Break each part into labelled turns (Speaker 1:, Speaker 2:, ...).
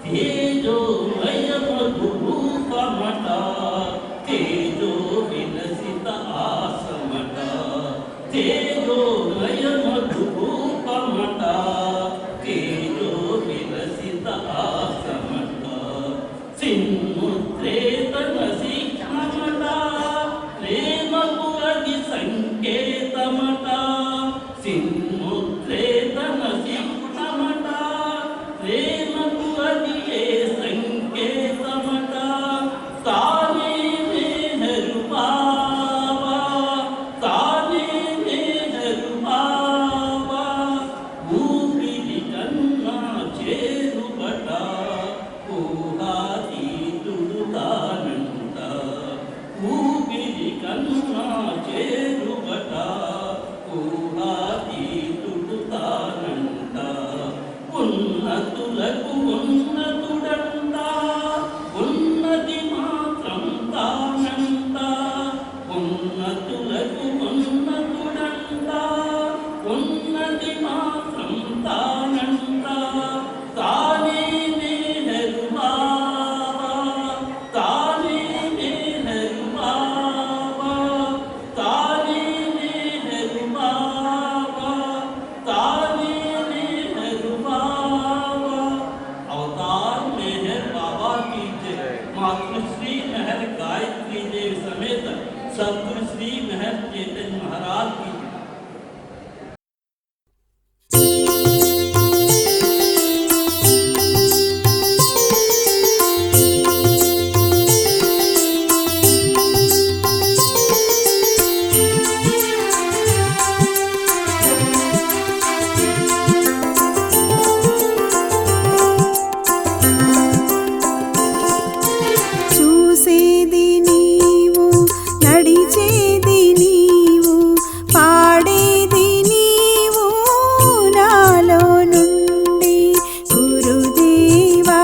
Speaker 1: తేజోమయ మధురూపమట తేజో విలసిత ఆసమట తేజోమయ మధురూపమట తేజో విలసిత ఆసమట సిన్ముద్రేతన శిఖమట ప్రేమకు అది సంకేతమట సిన్ముద్రేతన శిఖమట ప్రేమకు అది ఏ సంకేతమట తానే మెహరు బాబా తానే మెహరు బాబా ఊపిరి కన్నా చేరుబట ఊహాతీతుడు తానంట ఊపిరి కన్నా చేరుబట ఊహాతీతుడు తానంట ఉన్నతులకు ఉన్నతుడంట ఉన్నది మాత్రం తానంట ఉన్నతులకు ఉన్నతుడంట ఉన్నది మాత్రం తానంట తానే మెహరు బాబా తానే మెహరు బాబా తానే మెహరు బాబా తానే మెహరు బాబా अवतार मेहर बाबा की जय। मातृश्री मेहर गायत्री देव समेत सद्गुरु श्री मेहर चेतन महाराज की जय।
Speaker 2: చూసేది నీవు నడిచేది నీవు పాడేది నీవు నాలో నుండి గురుదేవా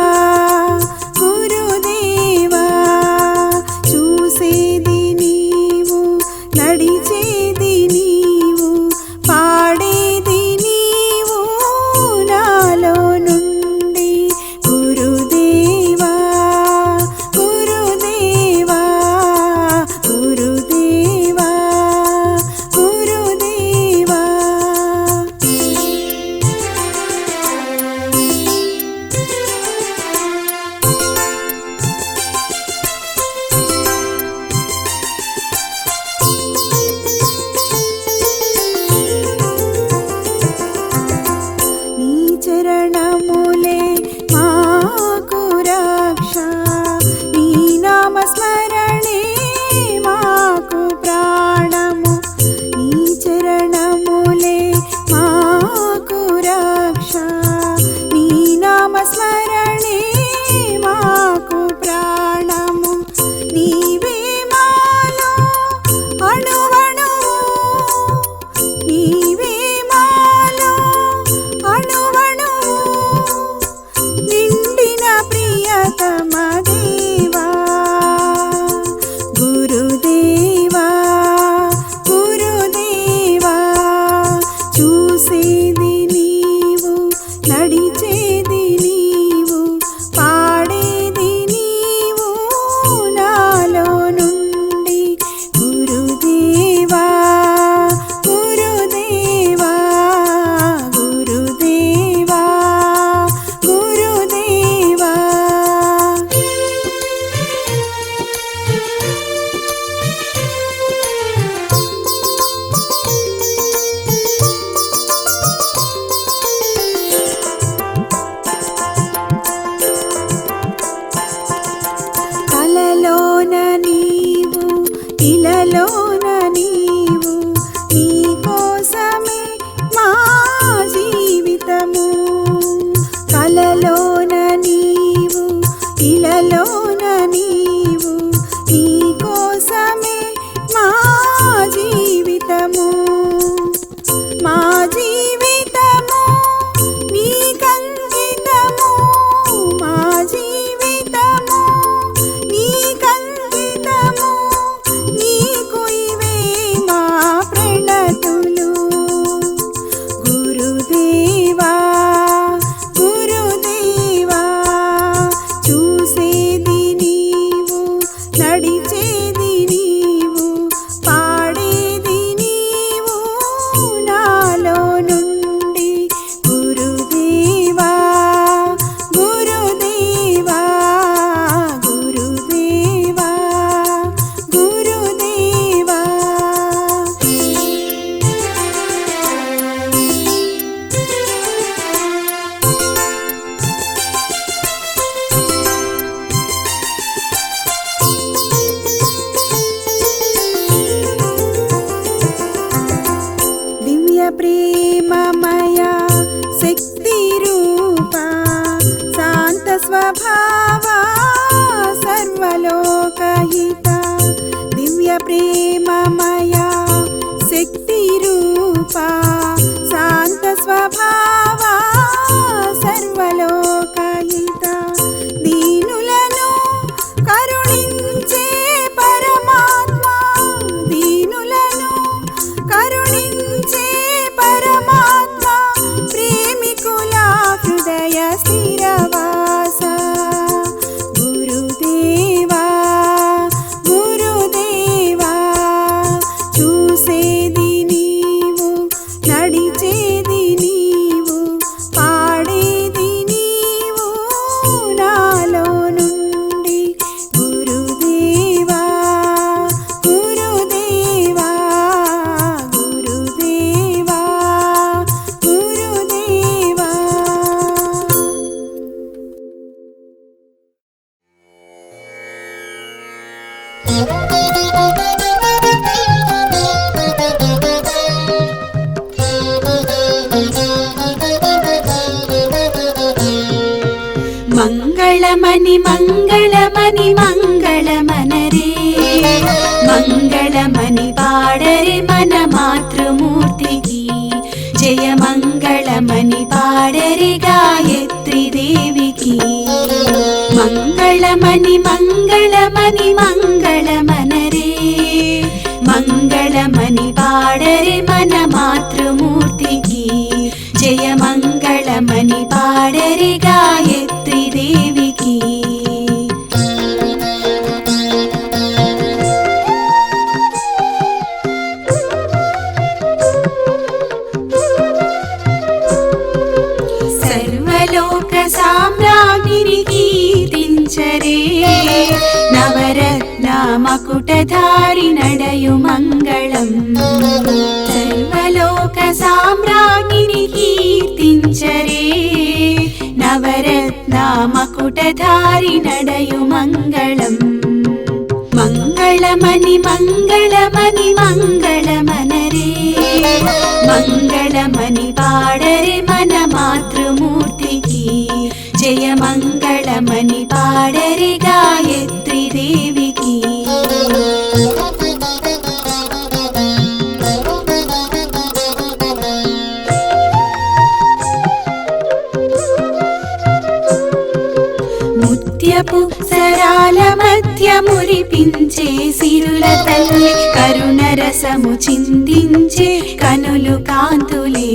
Speaker 2: గురుదేవా చూసేది నీవు నడిచేది నీవు పాడేది నీవు నాలో నుండి గురుదేవా గురుదేవా గురుదేవా గురుదేవా నీ చరణములే మాకు రక్ష నీ నామస్మరణే మాకు ప్రాణము నీ చరణములే మాకు రక్ష నీ నామస్మరణే మాకు ప్రాణము నీవే మాలో అణువణువు నీవే మాలో అణువణువు నిండిన ప్రియతమ దేవా గురుదేవా గురుదేవా చూసేది నీవు నడిచేది నీవు పాడేది నీవు నాలో నుండి గురుదేవా గురుదేవా గురుదేవా గురుదేవా కలలోన నీవు ఇలలోన నీవు నీ కోసమే మా జీవితము కలలోన నీవు ఇలలోన నీవు నీ కోసమే మా జీవితము మా జీవితము నీకంకితము మా జీవితము నీకంకితము నీకు స్వభావా సర్వలోకహితా దివ్య ప్రేమమయా శక్తి రూపా శాంత స్వభావా సర్వలోకహితా దీనులను కరుణించే పరమాత్మ దీనులను కరుణించే పరమాత్మ ప్రేమికుల హృదయ స్థిరవాస గురుదేవా గురుదేవా చూసేది నీవు నడిచేది నీవు పాడేది నీవు నాలో నుండి గురుదేవా గురుదేవా గురుదేవా గురుదేవా. మంగళమని మంగళమని మంగళమనరే మంగళమని పాడరే మన మాతృమూర్తికి జయ మంగళమని పాడరే గాయత్రి దేవికి మంగళమని మంగళమని మంగళమనరే మంగళమని పాడరే మన మాతృమూర్తికి జయ మంగళమని పాడరే గాయత్రి దేవికి సర్వలోక సామ్రాజ్ఞిని కీర్తించరే నవరత్న మకుటధారి నడయు మంగళం సర్వలోక సామ్రాజ్ఞిని కీర్తించరే నవరత్న మకుటధారి నడయు మంగళం మంగళమని మంగళమని మంగళమనరే మంగళమని పాడరే మన మాతృమూర్తికి జయ మంగళమని పాడరే గాయత్రి దేవికి ముత్యపు సరాల మధ్య మురిపించే సిరుల తల్లి కరుణ రసము చిందించే కనులు కాంతులే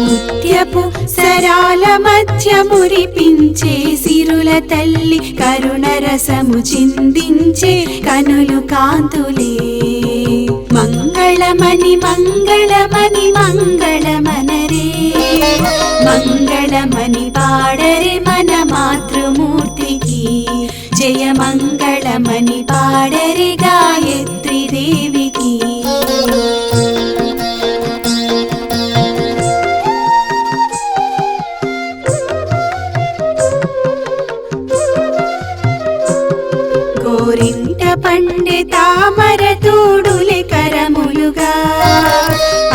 Speaker 2: ముత్యపు సరాల మధ్య మురిపించే సిరుల తల్లి కరుణ రసము చిందించే కనులు కాంతులే మంగళమని మంగళమని మంగళమనరే మంగళమని పాడరే మన మాతృమూర్తికి జయ మంగళమని పాడరే గాయత్రి దేవికి గోరింట పండే తామర తూడులే కరములుగా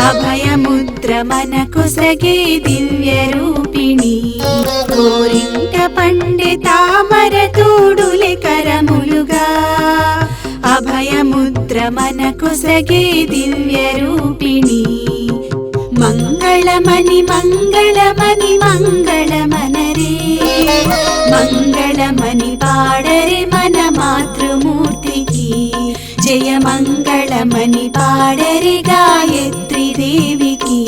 Speaker 2: అభయముద్ర మనకు సగే దివ్య రూపిణి గోరింట పండే తామర తూడులే కరములుగా అభయముద్ర మనకు సగే దివ్య రూపిణి మంగళమని మంగళమని మంగళమనరే మంగళమని పాడరే మన మాతృమూర్తికి జయ మంగళమని పాడరే గాయత్రి దేవికి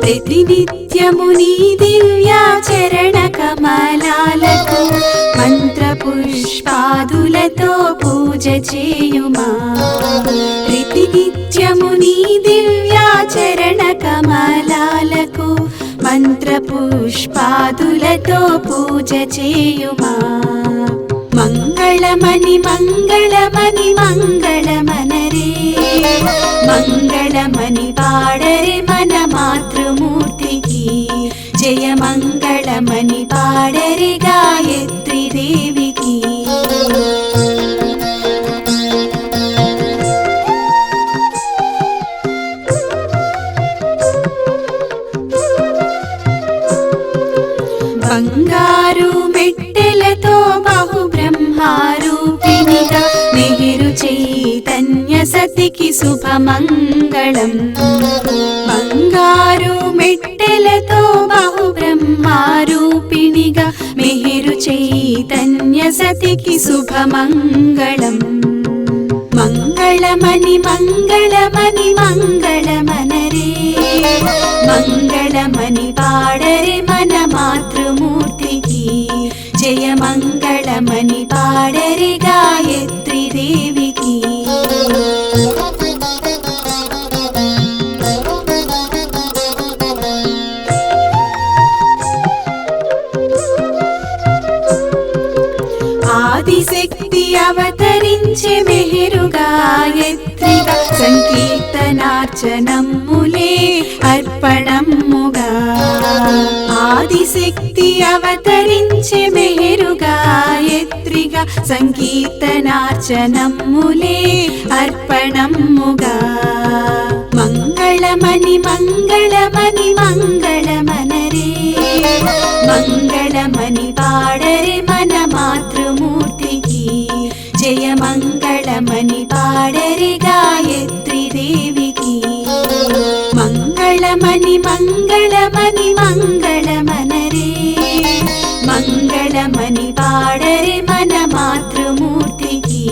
Speaker 2: ప్రతినిత్యము నీ దివ్యాచరణ కమలాలకు మంత్ర పుష్పాదులతో పూజ చేయుమా ప్రతినిత్యము నీ దివ్యాచరణ కమలాలకు మంత్ర పుష్పాదులతో పూజ చేయుమా మంగళమని మంగళమని మంగళమనరే మంగళమని పాడరే మన మాతృమూర్తికి జయ మంగళమని పాడరే గాయత్రి దేవికి నెహరు చైతన్య సతికి శుభమంగళం. బంగారు మెట్టెలతో బహు బ్రహ్మారూపిణిగా నెహరు చైతన్య సతికి శుభమంగళం. మంగళమణి మంగళమణి మంగళమనరే, మంగళమణి పాడరే మన మాతృమూర్తికి. జయ మంగళమణి పాడరే గాయత్రి దేవికి. ఆదిశక్తి అవతరించే మెహరు గాయత్రిగా, సంకీర్తనార్చనమ్ములే అర్పణమ్ముగా. ఆదిశక్తి అవతరించే మెహరు గాయత్రిగా, సంకీర్తనార్చనమ్ములే అర్పణమ్ముగా. మంగళమణి మంగళమణి మంగళమనరే, మంగళమణి పాడరే మన మాతృమూర్తికి. జయ మంగళమణి పాడరే గాయత్రి దేవికి. మంగళమణి మంగళమణి మంగళమనరే, మంగళమణి పాడరే మన మాతృమూర్తికి.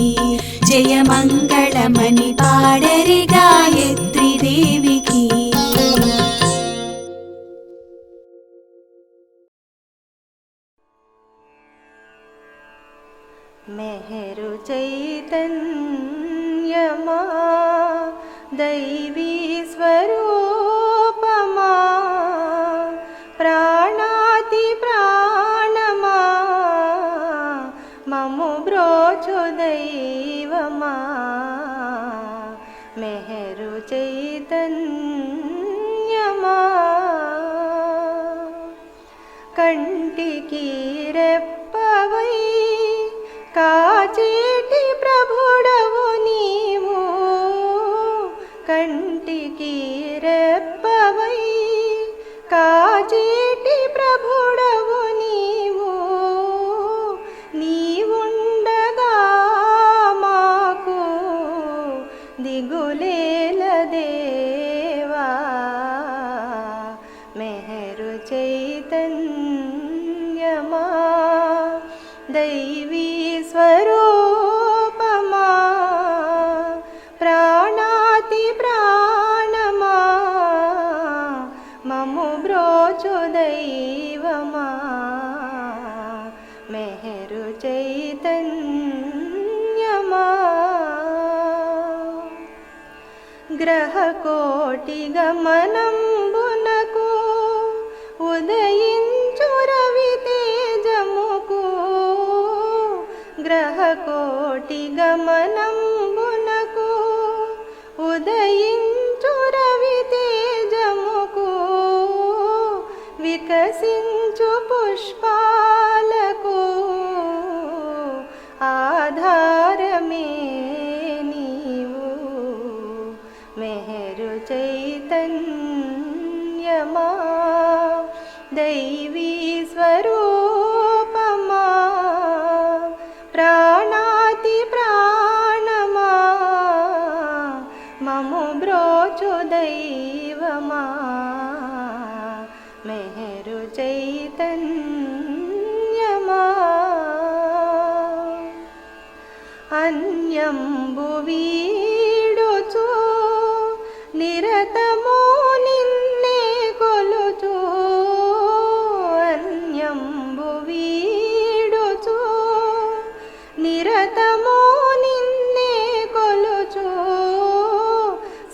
Speaker 2: జయ మంగళమణి పాడరే గాయత్రి దేవికి.
Speaker 3: మెహరు చైతన్యమా దైవీ స్వరూపమా, ప్రాణాతి ప్రాణమా మము బ్రోచు దైవమా. మెహరు చైతన్యమా కంటికి రెప్పవై కాచేటి ప్రభుడవు నీవు, కంటికి రెప్పవై కాచేటి ప్రభుడవు నీవు. నీవుండగా మాకు దిగులేల దేవా. మెహరు చైతన్యమా దైవీ స్వరూపమా, ప్రాణాతి ప్రాణమా మము బ్రోచు దైవమా. మెహరు చైతన్యమా గ్రహకోటి గమనంబునకు ఉదయించు రవి తేజముకు, గ్రహకోటి గమనంబునకు ఉదయించు రవి తేజముకు. వికసించు పుష్పాలకు ఆధారమే నీవు. మెహరు చైతన్యమా దైవీ స్వరూపమా, ప్రాణాతి ప్రాణమా మము బ్రోచు దైవమా. మెహరు చైతన్యమా అన్యంబు వీడుచు నిరతము నిన్నే కొలుచు, అన్యంబు వీడుచు నిరతము నిన్నే కొలుచు.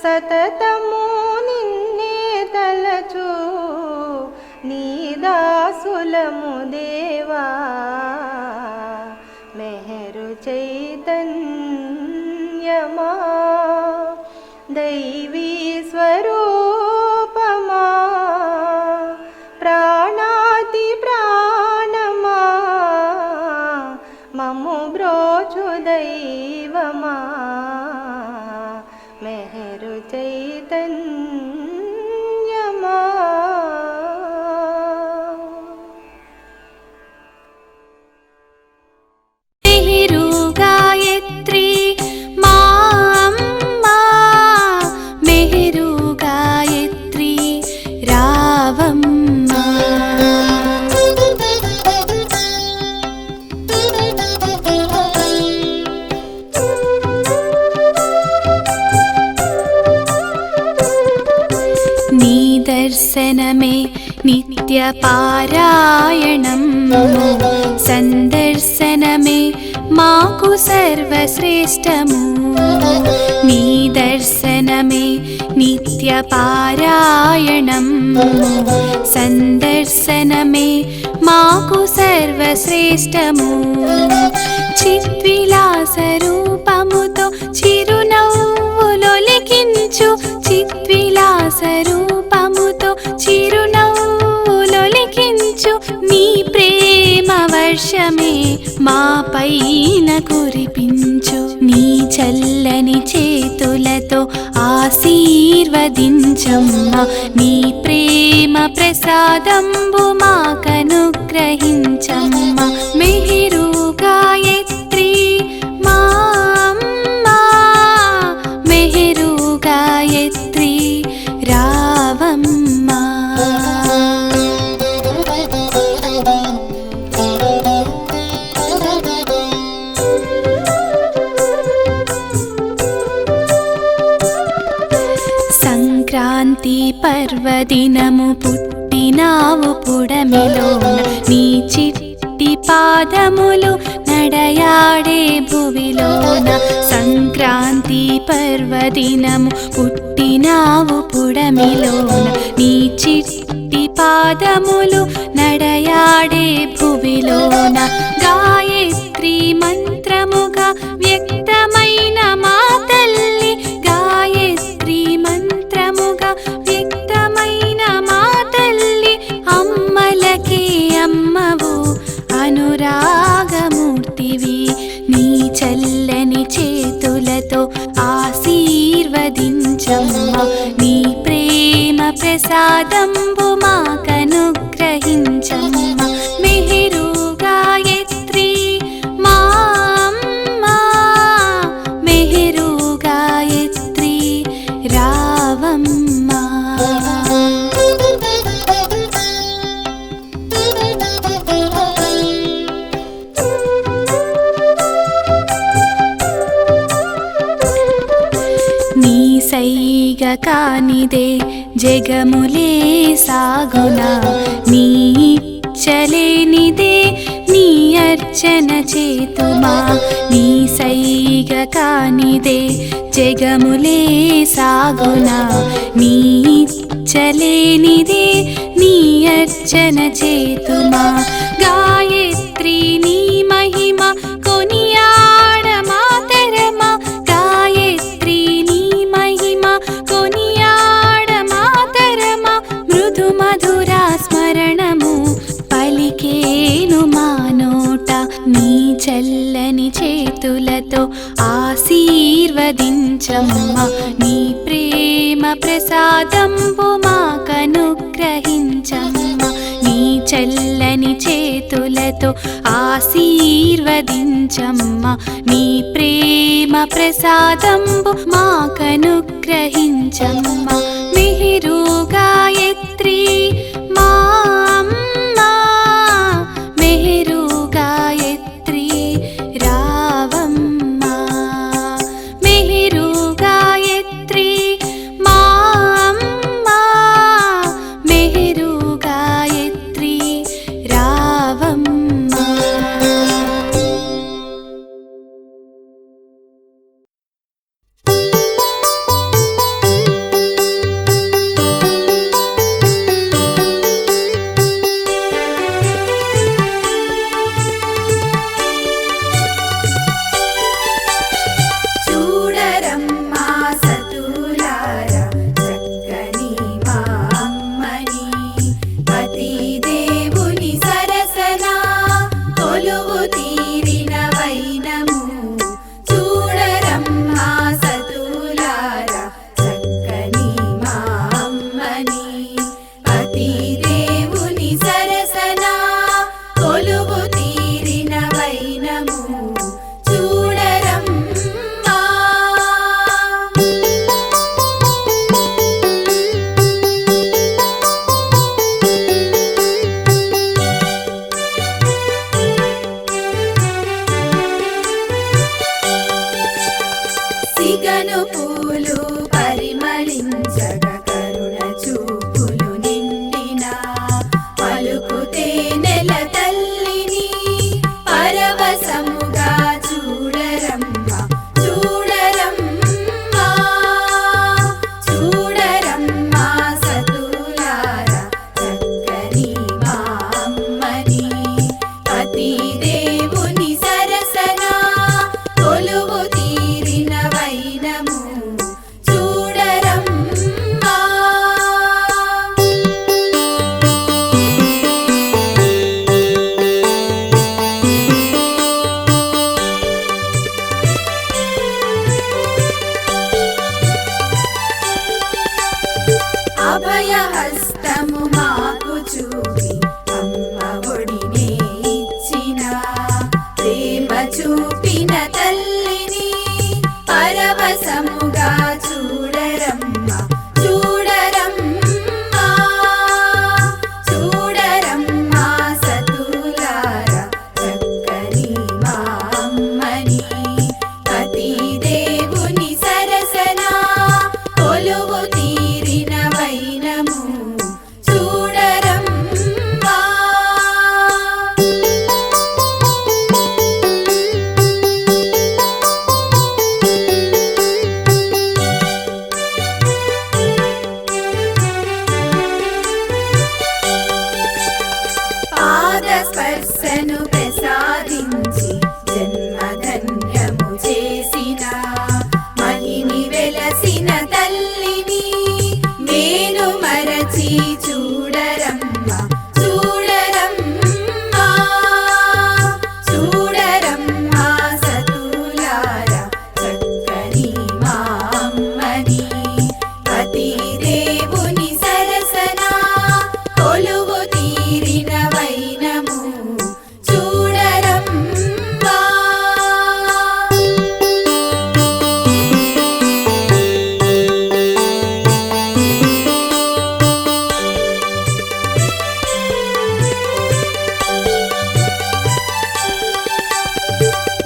Speaker 3: సతతము నిన్నే తలచు నీ దాసులము దేవా. మెహరు చైతన్యమా దైవీ స్వరూపమా, ప్రాణాతి ప్రాణమా మము బ్రోచు దైవమా. మెహరు చైతన్యమా
Speaker 2: నెహరు గాయత్రి సందర్శనమే నిత్య పారాయణం సందర్శనమే మాకు సర్వశ్రేష్టము నీ దర్శనమే నిత్య పారాయణం సందర్శనమే మాకు సర్వశ్రేష్టము చిద్విలాస రూపముతో చిరునవ్వులొలికించు చిద్విలాస రూపముతో చిరునవ్వులొలికించు నీ ప్రేమ వర్షమే మా పైన కురిపించు నీ చల్లని చేతులతో ఆశీర్వదించమ్మా నీ ప్రేమ ప్రసాదంబు మాకనుగ్రహించమ్మా మెహరు గాయత్రి మా అమ్మా మెహరు గాయత్రి రావమ్మా సంక్రాంతి పర్వదినము పుట్టినావు పుడమిలోన నీ చిట్టి పాదములు నడయాడే భువిలోన సంక్రాంతి పర్వదినము పుట్టినావు పుడమిలోన నీ చిట్టి పాదములు నడయాడే భువిలోన గాయత్రి మంత్రముగా వ్యక్తమైన మా తల్లి గాయత్రి మంత్రముగా వ్యక్తమైన మా తల్లి అమ్మలకే అమ్మవు అనురాగమూర్తివి నీ చల్లని చేతులతో ఆశీర్వదించమ్మా నీ ప్రేమ ప్రసాదంబు మాకనుగ్రహించమ్మా మెహరు గాయత్రి మా అమ్మా మెహరు గాయత్రి రావమ్మా నీ సైగ కానిదే జగములే సాగునా నీ ఇచ్చలేనిదే నీ అర్చన చేతుమా నీ సైగ కానిదే జగములే సాగునా నీ ఇచ్చలేనిదే నీ అర్చన చేతుమా గాయత్రి నీ మహిమ కొనియాడ మాతరమా గాయత్రి నీ మహిమ కొనియాడ మాతరమా మృదు మధుర స్మరణము పలికేను మా నోట నీ చల్లని చేతులతో ఆశీర్వదించమ్మా నీ ప్రేమ ప్రసాదంబు మాకనుగ్రహించమ్మా నీ చల్లని చేతులతో ఆశీర్వదించమ్మా నీ ప్రేమ ప్రసాదంబు మాకనుగ్రహించమ్మా మెహరు గాయత్రి మా అమ్మా మెహరు గాయత్రి రావమ్మా మెహరు గాయత్రి మా అమ్మా మెహరు గాయత్రి రావమ్మా చూడరమ్మా సతులారా చక్కని మా అమ్మని పతి దేవుని సరసన కొలువు తీరిన వైనము చూడరమ్మా సతులారా చక్కని మా అమ్మని పతి దేవుని సరసన కొలువు తీరిన వైనము చూడరమ్మా సిగను పూలు పరిమళించగ కరుణ చూపులు నిండు అభయహస్తము మాకు చూపి అమ్మ ఒడినే ఇచ్చిన ప్రేమ చూపిన తల్లిని పరవశముగా చూడరమ్మ చూడరమ్మ చూడరమ్మ సతులారా చక్కని మా అమ్మని పతి దేవుని సరసన కొలువు తీరిన వైనము చూడరమ్మా. పాద స్పర్శను ప్రసాదించి జన్మధన్యము చేసిన మహిని వెలసిన తల్లిని మేను మరచి చూడరమ్మ చూడరమ్మ చూడరమ్మ సతులారా చక్కని మా అమ్మని పతి దేవుని సరసన కొలువు తీరిన వైనము చూడరమ్మా.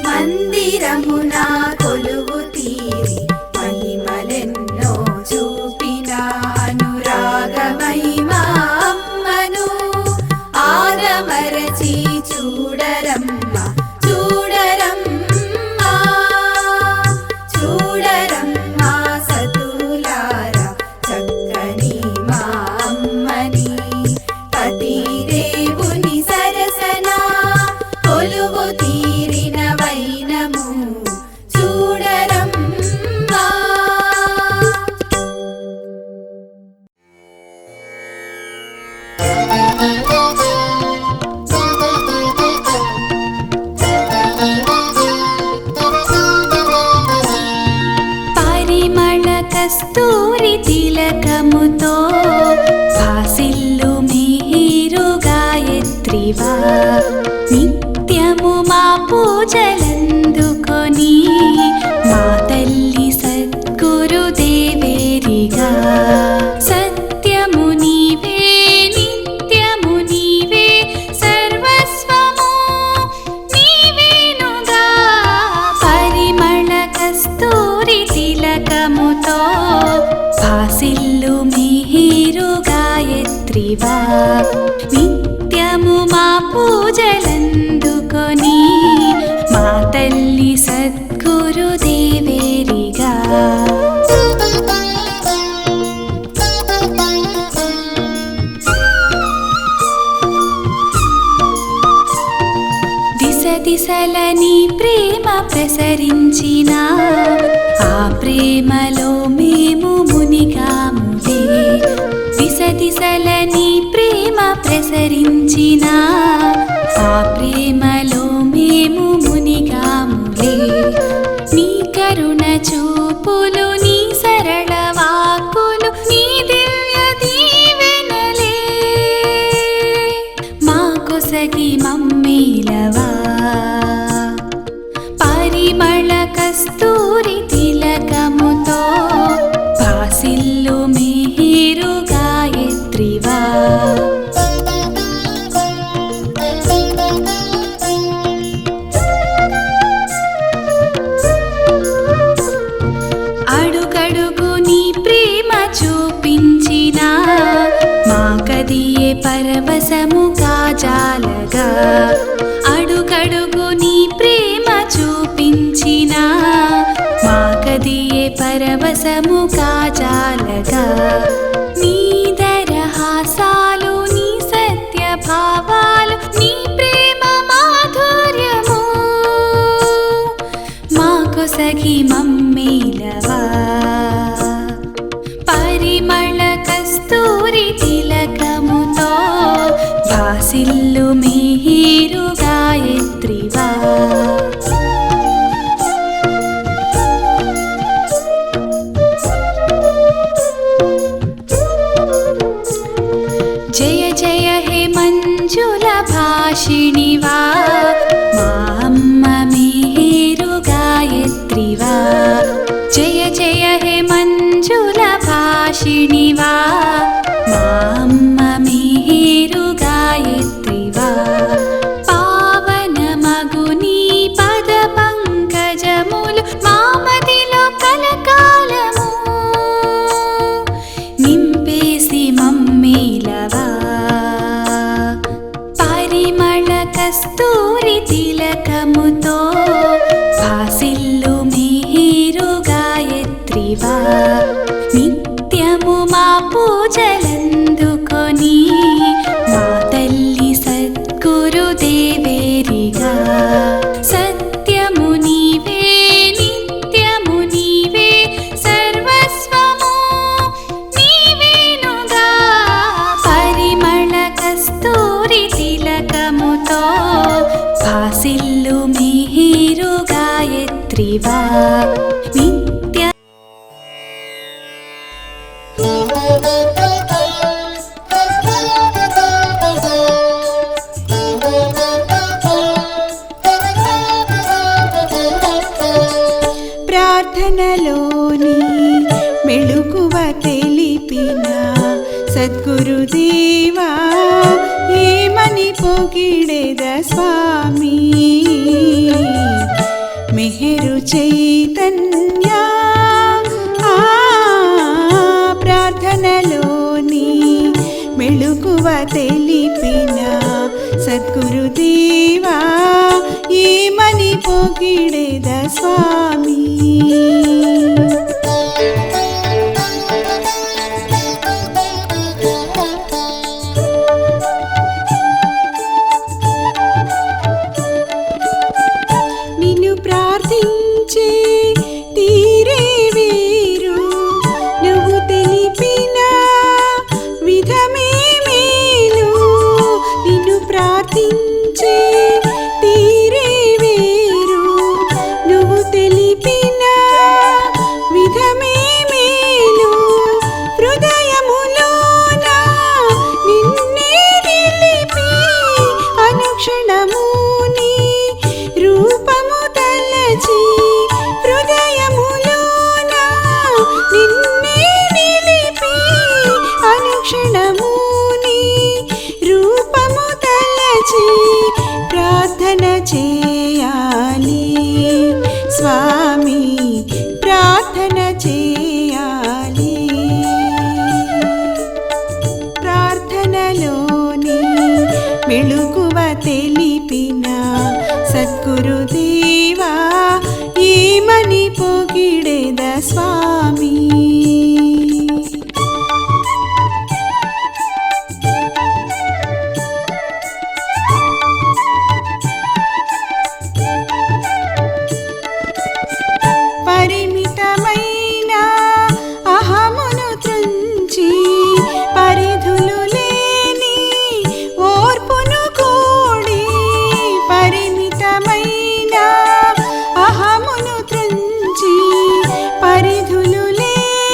Speaker 2: మందిరమున కొలువు తీరి మహిమలెన్నో చూపిన అనురాగమై మా అమ్మను ఆదమరచి చూడరమ్మ చూడరమ్మ చూడరమ్మ సతులారా చక్కని మా అమ్మని పతి దేవుని సరసన కొలువు తీరిన వైనము చూడరమ్మా. పరిమళ కస్తూరి తిలకముతో భాసిల్లు మీరు గాయత్రివా నిత్యము మా పూజలందుకొని మా తల్లి సద్గురు దేవేరిగా సత్యము నీవే నిత్యము నీవే సర్వస్వము నీవేనుగా పరిమళ కస్తూరి తిలకముతో భాసిల్లు మీరు గాయత్రివా నిత్యము మా పూజలందుకొని మా తల్లి సద్గురు దేవేరిగా దిశ దిశలని ప్రేమ ప్రసరించిన ఆ ప్రేమలో మేము మునిగాములే దిశ దిశలని ప్రేమ ప్రసరించిన ఆ ప్రేమలో మేము మునిగాములే నీ కరుణ చూపులు నీ సరళ వాక్కులు నీ దివ్య దీవెనలే మా కొసగి మమ్మీలవా పరిమళ కస్తూరి తిలకముతో భాసిల్లు మీరు గాయత్రివా అడుగడుగు నీ ప్రేమ చూపించిన మా కదియే పరవశము కాజాలగా అడుగడుగు నీ ప్రేమ చూపించిన మా కదియే పరవశము కాజాలగా నీ దరహాసాలు నీ సత్య భావాలు నీ ప్రేమ మాధుర్యము మా కొసగి మమ్మీలవా పరిమళ కస్తూరి తిలకముతో భాసిల్లు మీరు గాయత్రివా భాషిణివా మా అమ్మ మేరు గాయత్రివా జయ జయ హే మంజుల భాషిణివా మా అమ్మ మేరు గాయత్రివా పావన మగుని పద పంకజములు మామదిలో కలకాలము నింపేసి మమ్మేలవా పరిమళ కస్తూరి తిలకముతో భాసిల్లు మేరు గాయత్రివా నిత్యము మా పూజలందుకొని మా తల్లి సద్గురుదేవేరిగా సత్యము నీవే నిత్యము నీవే సర్వస్వము నీవేనుగా పరిమళ కస్తూరి తిలకముతో భాసిల్లు మేరు గాయత్రివా నిత్య
Speaker 3: ప్రార్థనలోని మెళుకువ తెలిపిన సద్గురుదేవా ఏమని పొగిడెద స్వామి మెహరు చైతన్య ప్రార్థనలోని మెళుకువ తెలిపిన సద్గురుదేవా ఏమని పొగిడెద స్వామి నిన్ను ప్రార్థించే తీరే వేరు నువ్వు తెలిపిన విధమే మేలు నిన్ను ప్రార్థించే తీరే వేరు నువ్వు తెలిపిన విధమే మేలు హృదయములోన నిన్నే నిలిపి అనుక్షణము నీ రూపము తలచి హృదయములోన నిన్నే నిలిపి అనుక్షణము నీ రూపము తలచి ప్రార్థన చేయాలి స్వామి ప్రార్థన చేయాలి ప్రార్థనలోని మెళుకువ తెలిపిన సద్గురుదేవా ఏమని పొగిడెద స్వామి పరిమితమైన అహమును త్రుంచి పరిధులు లేని ఓర్పును కూడి పరిమితమైన అహమును త్రుంచి పరిధులు లేని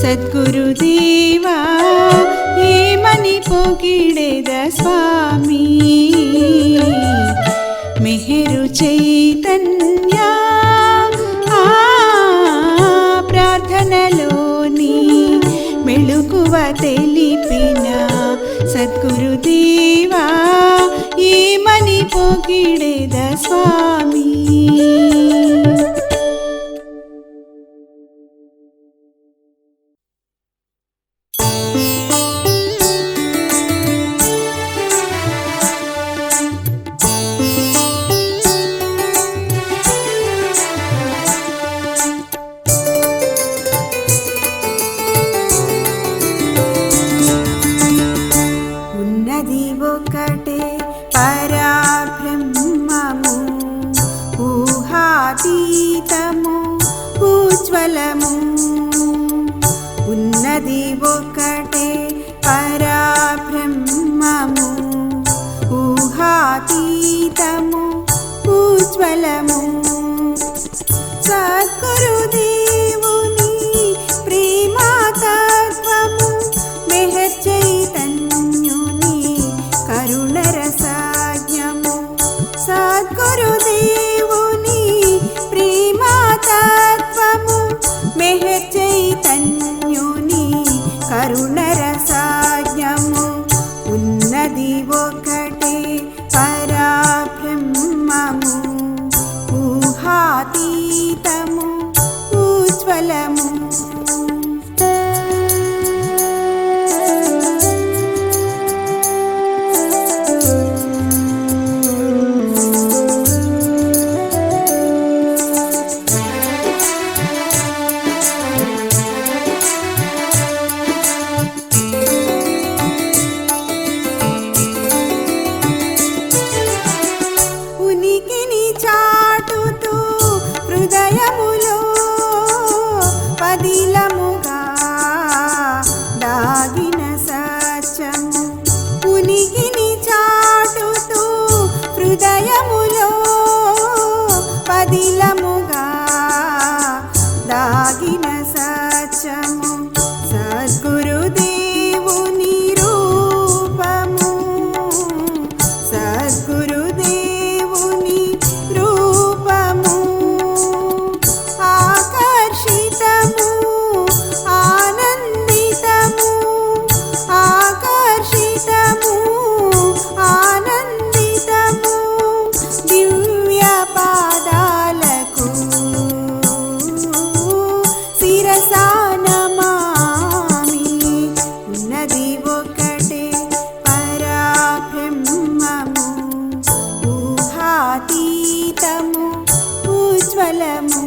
Speaker 3: సద్గురుదేవా ఏమని పొగిడెద స్వామి మెహరు చైతన్య ప్రార్థనలోని మెళుకువ తెలిపిన సద్గురుదేవా ఏమని పొగిడెద స్వామి. ఉన్నది ఒకటే పరబ్రహ్మము ఊహాతీతము ఉజ్వలము. ఉన్నది ఒకటే పరబ్రహ్మము ఊహాతీతము ఉజ్వలము. సద్గురుదేవుని ప్రేమతత్వము మెహర్ చైతన్యుని కరుణరసాజ్ఞము. సద్గురుదేవుని ప్రేమతత్వము మెహర్ చైతన్యుని కరుణరసాజ్ఞము. ఉన్నది ఒకటే పరబ్రహ్మము ఊహాతీతము ఉజ్వలము. ఉనికిని చాటుతూ హృదయములో పదిలముగా దాగిన సత్యము. ఉనికిని చాటుతూ హృదయములో పదిలముగా దాగిన సత్యము. సద్గురుదేవుని రూపము సద్గురుదేవుని రూపము ఆకర్షితము ఆనందితము ఆకర్షితము ఆనందితము దివ్య పాదాలకు శిరసా నమామి. ఉన్నది ఒకటే పరబ్రహ్మము ఊహాతీతము ఉజ్వలము.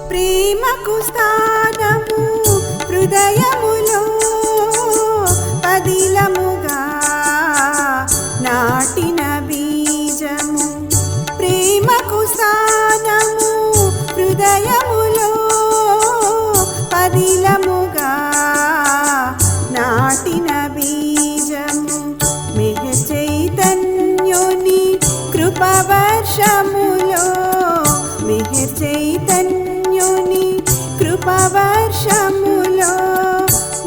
Speaker 3: ప్రేమకు స్థానము హృదయములో పదిలముగా నాటిన బీజము. ప్రేమకు స్థానము హృదయములో పదిలముగా నాటిన బీజము. మెహర్ చైతన్యుని కృపవర్షములో మెహర్ చైతన్యుని కృపవర్షములో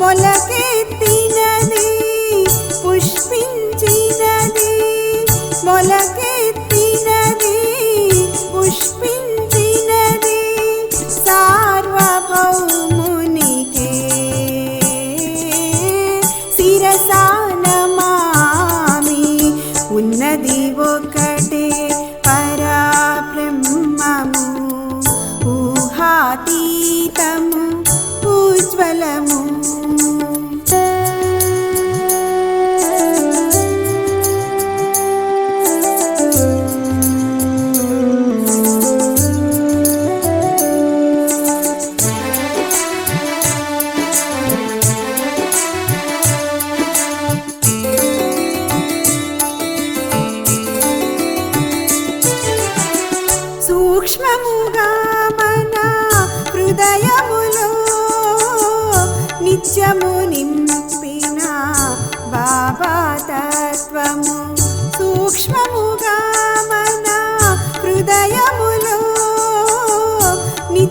Speaker 3: మొలకెత్తినది పుష్పించినది మొలకెత్తినది పుష్పించినది సార్వభౌమునికే శిరసా నమామి. ఉన్నది ఒకటే పరబ్రహ్మము ఊహాతీతము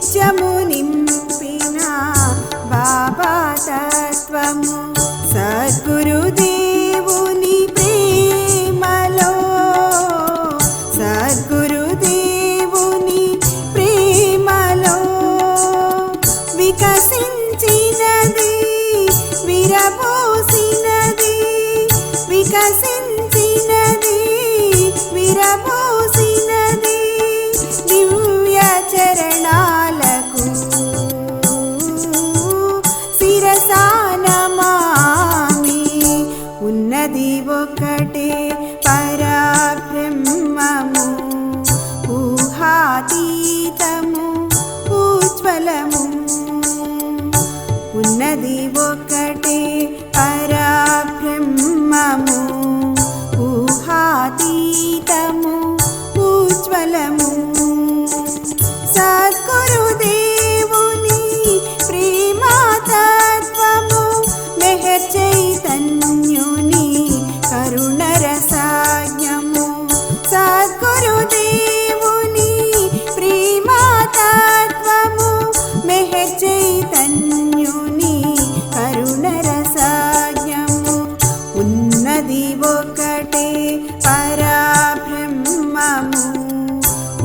Speaker 3: నిత్యము నింపిన బాబా తత్వము సద్గురుదేవుని ప్రేమలో సద్గురుదేవుని ప్రేమలో వికసించినది విరబోసినది వికసించినది విరబోసినది దివ్య చరణాలకు శిరసానమామి ఉన్నది ఒకటే పరబ్రహ్మము ఊహాతీతము ఉజ్వలము ఉన్నది ఒకటే పరబ్రహ్మము ఊహాతీతము ఉజ్వలము సద్గురుదేవుని ప్రేమతత్వము మెహర్ చైతన్యుని కరుణరసాజ్ఞము సద్గురుదేవుని ప్రేమతత్వము మెహర్ చైతన్యుని కరుణరసాజ్ఞము ఉన్నది ఒకటే పరబ్రహ్మము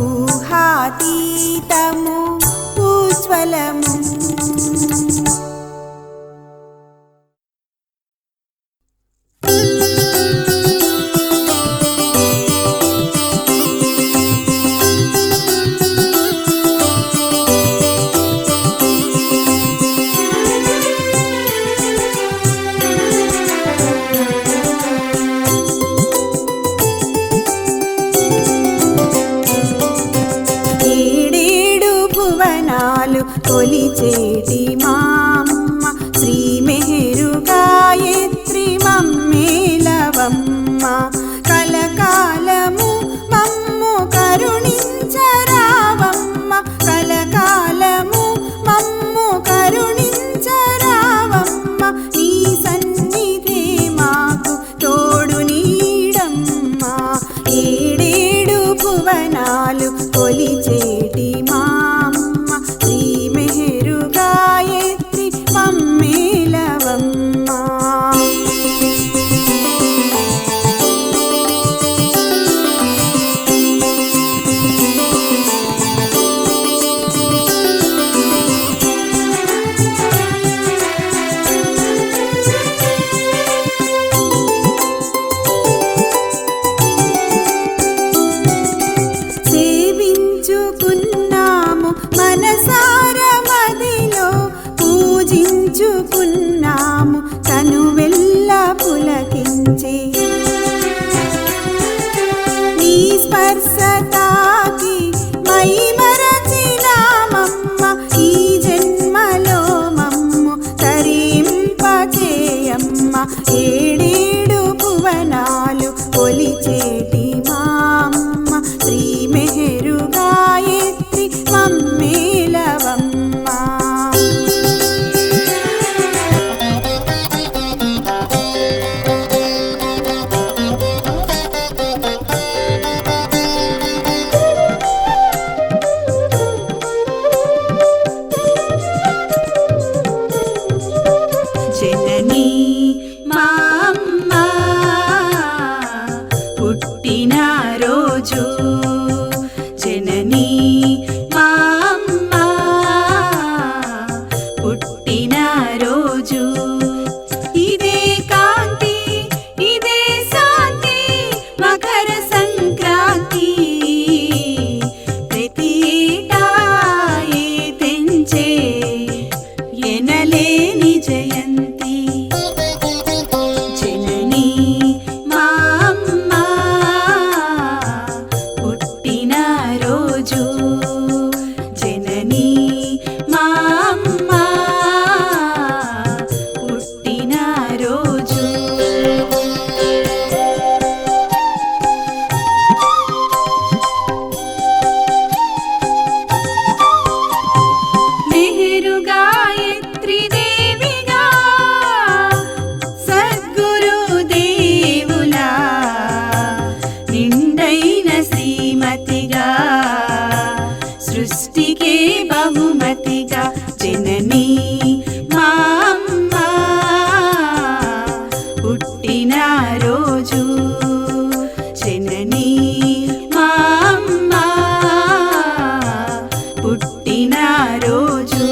Speaker 3: ఊహాతీతము ఉజ్వలము ఏడేడు భువనాలు కొలిచేటి మామ్మ శ్రీ మెహరు గాయత్రి మమ్మేలవమ్మ కలకాలము మమ్ము కరుణించరావమ్మ కలకాలము మమ్ము కరుణించరావమ్మ నీ సన్నిధే మాకు తోడు నీడమ్మ ఏడేడు భువనాలు కొలిచేటి మామ్మ శ్రీ మెహరు గాయత్రి మమ్మేలవమ్మ పుట్టిన రోజు